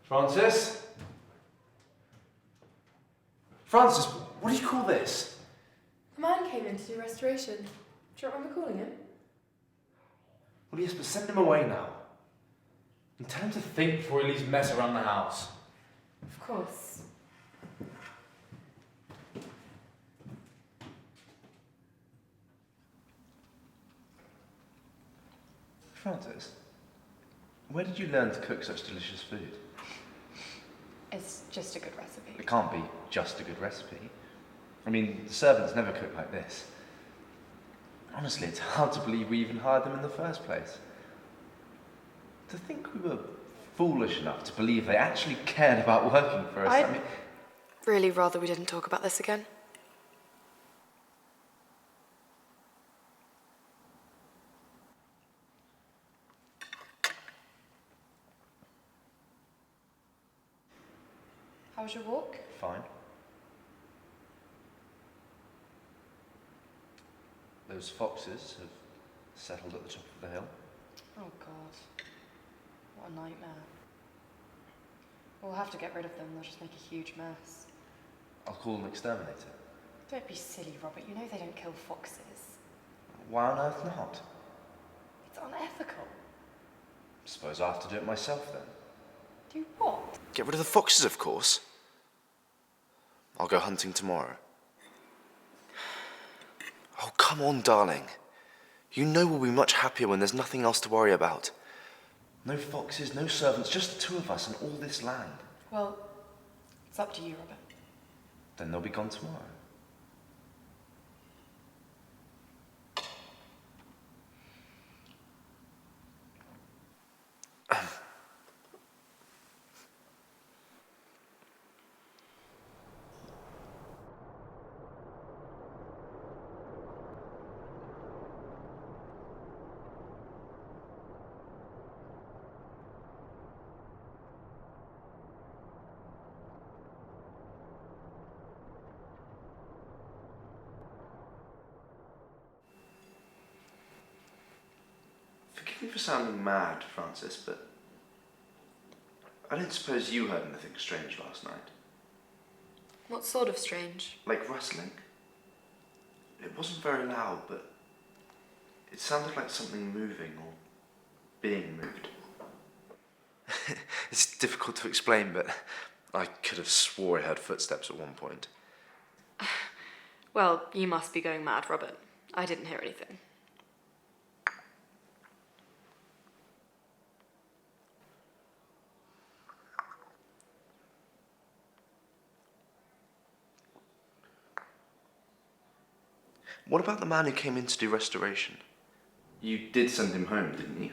Francis? Francis, what do you call this? A man came in to do restoration. Do you remember calling him? Well, yes, but send him away now. And tell him to think before he leaves mess around the house. Of course. Francis, where did you learn to cook such delicious food? It's just a good recipe. It can't be just a good recipe. I mean, the servants never cook like this. Honestly, it's hard to believe we even hired them in the first place. To think we were foolish enough to believe they actually cared about working for us. I mean, really rather we didn't talk about this again. How was your walk? Fine. Those foxes have settled at the top of the hill. Oh God, what a nightmare. We'll have to get rid of them, they'll just make a huge mess. I'll call an exterminator. Don't be silly, Robert, you know they don't kill foxes. Why on earth not? It's unethical. Suppose I have to do it myself then. Do what? Get rid of the foxes, of course. I'll go hunting tomorrow. Oh, come on, darling. You know we'll be much happier when there's nothing else to worry about. No foxes, no servants, just the two of us and all this land. Well, it's up to you, Robert. Then they'll be gone tomorrow. Forgive me for sounding mad, Francis, but I don't suppose you heard anything strange last night. What sort of strange? Like rustling. It wasn't very loud, but it sounded like something moving or being moved. It's difficult to explain, but I could have swore I heard footsteps at one point. Well, you must be going mad, Robert. I didn't hear anything. What about the man who came in to do restoration? You did send him home, didn't you?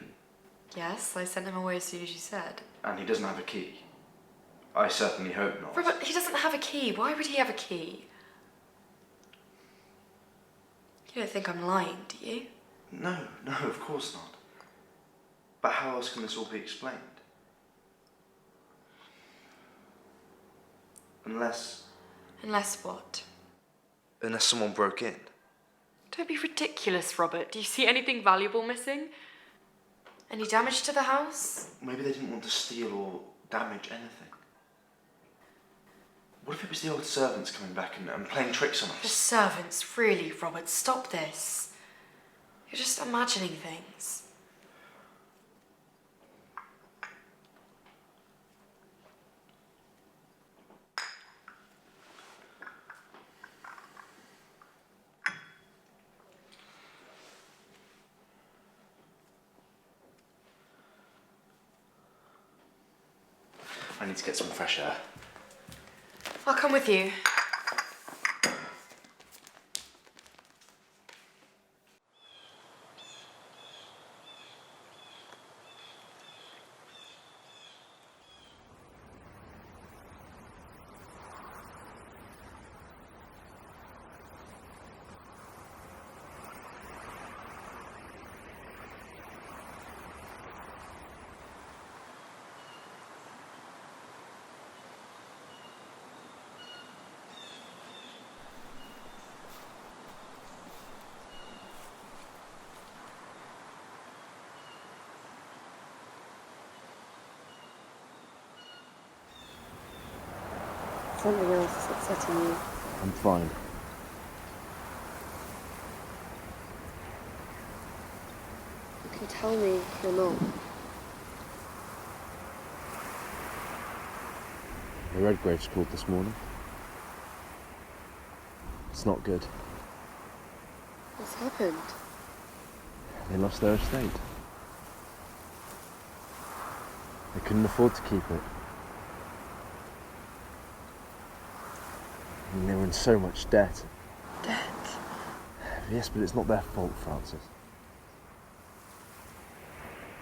Yes, I sent him away as soon as you said. And he doesn't have a key. I certainly hope not. Robert, he doesn't have a key. Why would he have a key? You don't think I'm lying, do you? No, of course not. But how else can this all be explained? Unless... Unless what? Unless someone broke in. Don't be ridiculous, Robert. Do you see anything valuable missing? Any damage to the house? Maybe they didn't want to steal or damage anything. What if it was the old servants coming back and playing tricks on us? The servants, really, Robert, stop this. You're just imagining things. I need to get some fresh air. I'll come with you. Something else is upsetting you. I'm fine. You can tell me you're not. The Redgraves called this morning. It's not good. What's happened? They lost their estate. They couldn't afford to keep it. I mean, they were in so much debt. Debt? Yes, but it's not their fault, Francis.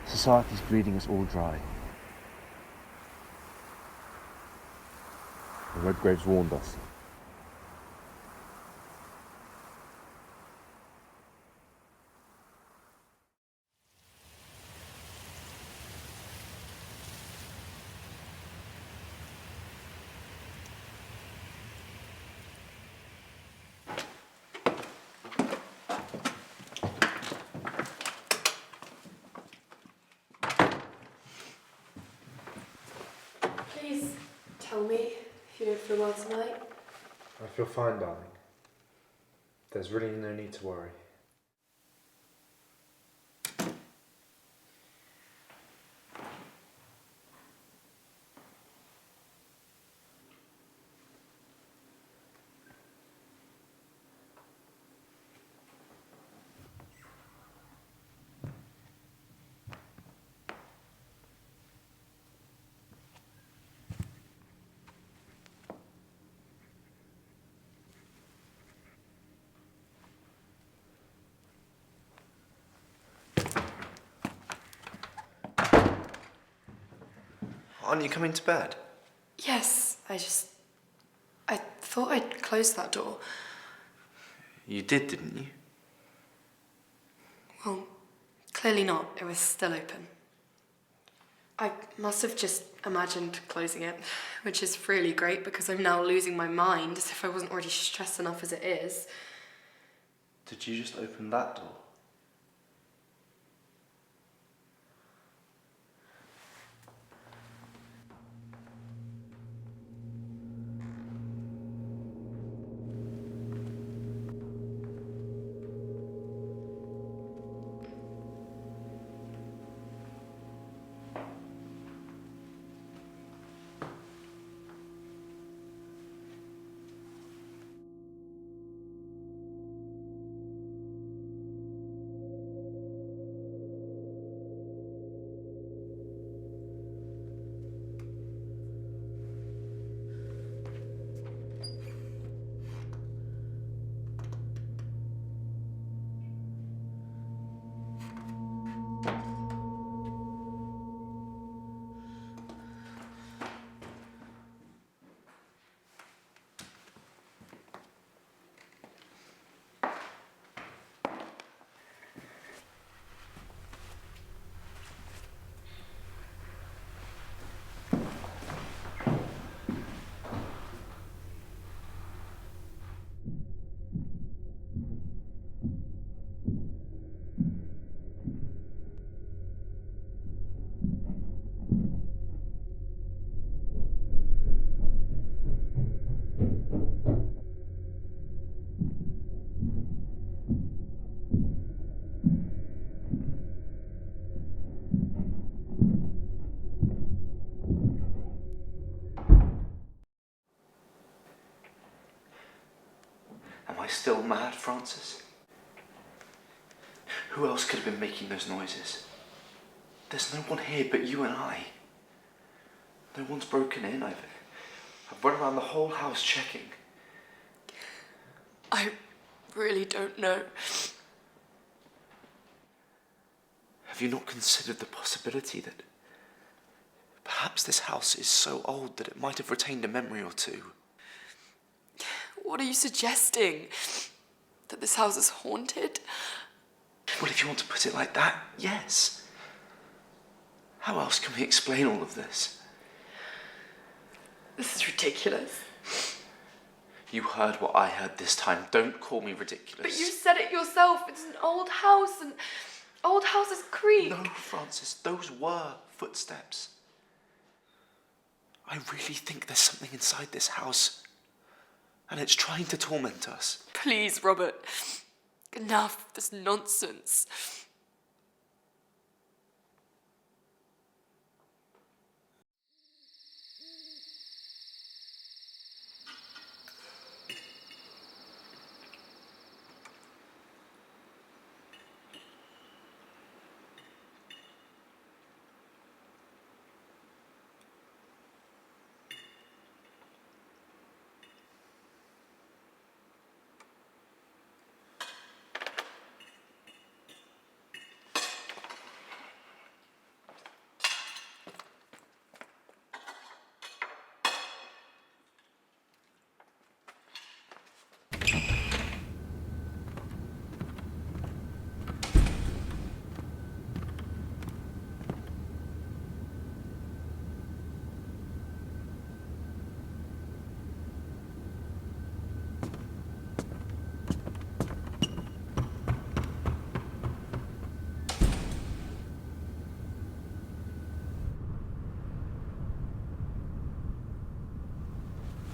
Society's bleeding us all dry. The Redgraves warned us. Please tell me if you don't feel well tonight. I feel fine, darling. There's really no need to worry. Aren't you coming to bed? Yes, I thought I'd closed that door. You did, didn't you? Well, clearly not. It was still open. I must have just imagined closing it, which is really great because I'm now losing my mind as if I wasn't already stressed enough as it is. Did you just open that door? Am I still mad, Francis? Who else could have been making those noises? There's no one here but you and I. No one's broken in. I've run around the whole house checking. I really don't know. Have you not considered the possibility that perhaps this house is so old that it might have retained a memory or two? What are you suggesting? That this house is haunted? Well, if you want to put it like that, yes. How else can we explain all of this? This is ridiculous. You heard what I heard this time. Don't call me ridiculous. But you said it yourself. It's an old house and old houses creak. No, Francis, those were footsteps. I really think there's something inside this house. And it's trying to torment us. Please, Robert. Enough of this nonsense.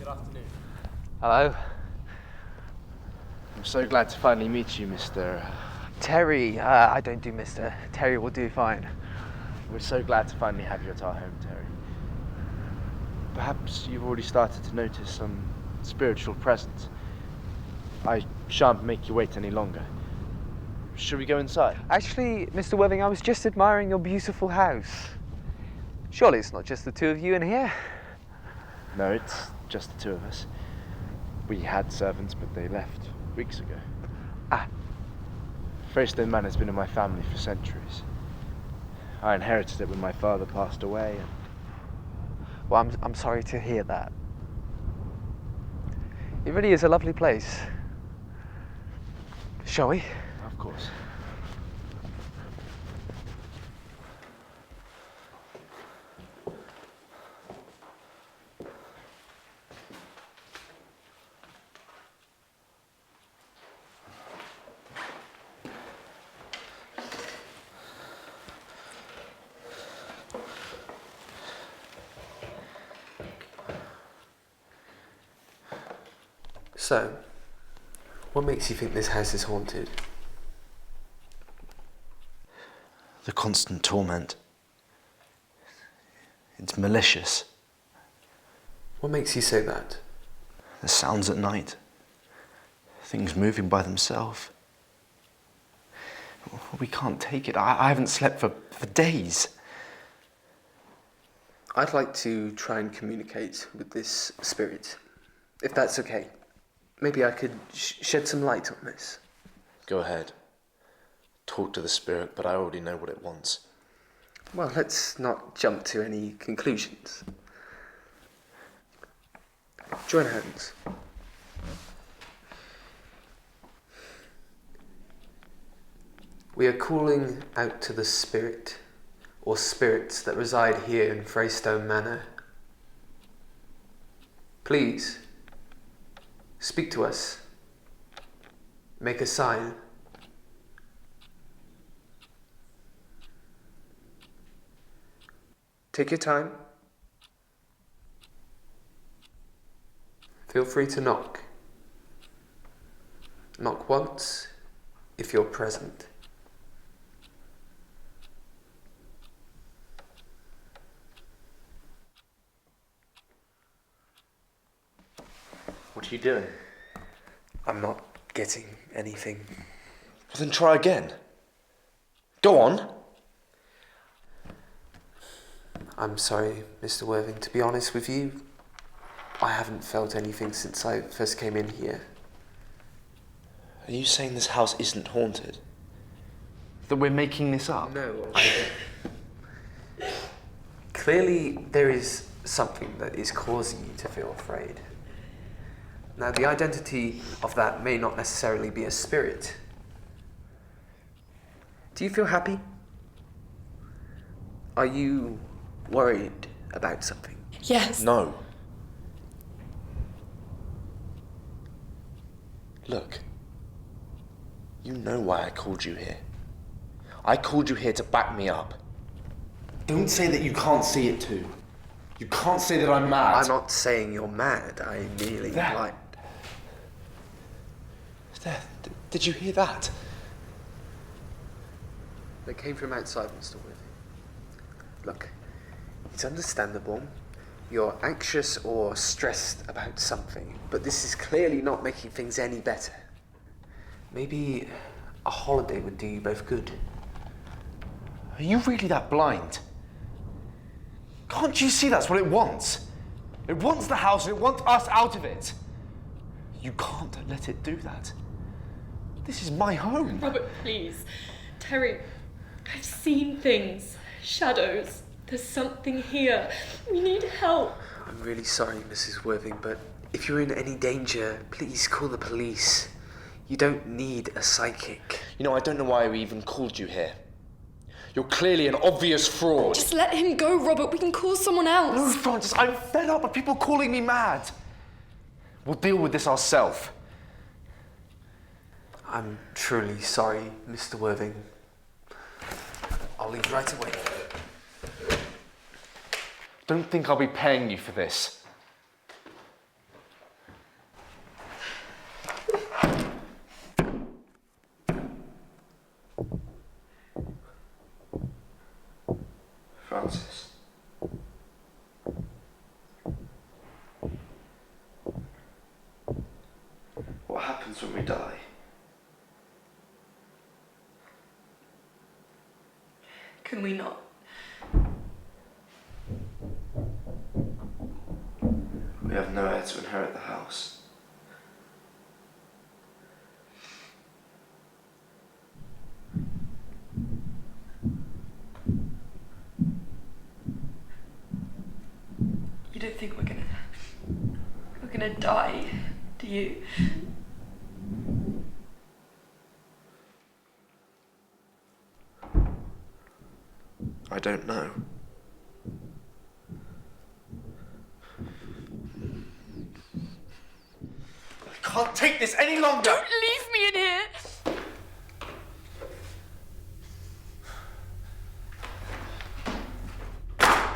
Afternoon. Hello. I'm so glad to finally meet you, Mr. Terry. I don't do Mr. Terry will do fine. We're so glad to finally have you at our home, Terry. Perhaps you've already started to notice some spiritual presence. I shan't make you wait any longer. Should we go inside? Actually, Mr. Worthing, I was just admiring your beautiful house. Surely it's not just the two of you in here? No, it's just the two of us. We had servants, but they left weeks ago. Ah. Fraystone Manor has been in my family for centuries. I inherited it when my father passed away. Well, I'm sorry to hear that. It really is a lovely place. Shall we? Of course. So, what makes you think this house is haunted? The constant torment. It's malicious. What makes you say that? The sounds at night. Things moving by themselves. We can't take it. I haven't slept for days. I'd like to try and communicate with this spirit, if that's okay. Maybe I could shed some light on this. Go ahead. Talk to the spirit, but I already know what it wants. Well, let's not jump to any conclusions. Join hands. We are calling out to the spirit, or spirits that reside here in Fraystone Manor. Please, speak to us. Make a sign. Take your time. Feel free to knock. Knock once if you're present. What are you doing? I'm not getting anything. Well, then try again. Go on. I'm sorry, Mr. Worthing. To be honest with you, I haven't felt anything since I first came in here. Are you saying this house isn't haunted? That we're making this up? No. Clearly, there is something that is causing you to feel afraid. Now, the identity of that may not necessarily be a spirit. Do you feel happy? Are you worried about something? Yes. No. Look. You know why I called you here. I called you here to back me up. Don't say that you can't see it too. You can't say that I'm mad. I'm not saying you're mad. I merely There. like. There, did you hear that? They came from outside, Mr. Worthing. Look, it's understandable. You're anxious or stressed about something, but this is clearly not making things any better. Maybe a holiday would do you both good. Are you really that blind? Can't you see that's what it wants? It wants the house and it wants us out of it. You can't let it do that. This is my home. Robert, please. Terry, I've seen things. Shadows. There's something here. We need help. I'm really sorry, Mrs. Worthing, but if you're in any danger, please call the police. You don't need a psychic. You know, I don't know why we even called you here. You're clearly an obvious fraud. Just let him go, Robert. We can call someone else. No, Francis, I'm fed up with people calling me mad. We'll deal with this ourselves. I'm truly sorry, Mr. Worthing. I'll leave right away. Don't think I'll be paying you for this. Francis. What happens when we die? Can we not? We have no heir to inherit the house. You don't think we're gonna die, do you? I don't know. I can't take this any longer! Don't leave me in here!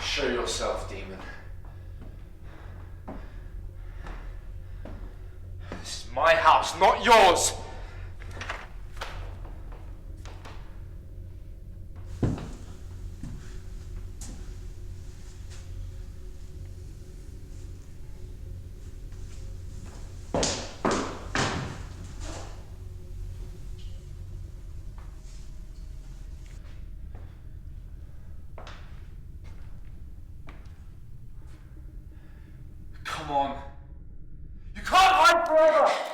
Show yourself, demon. This is my house, not yours! Come on. You can't hide forever!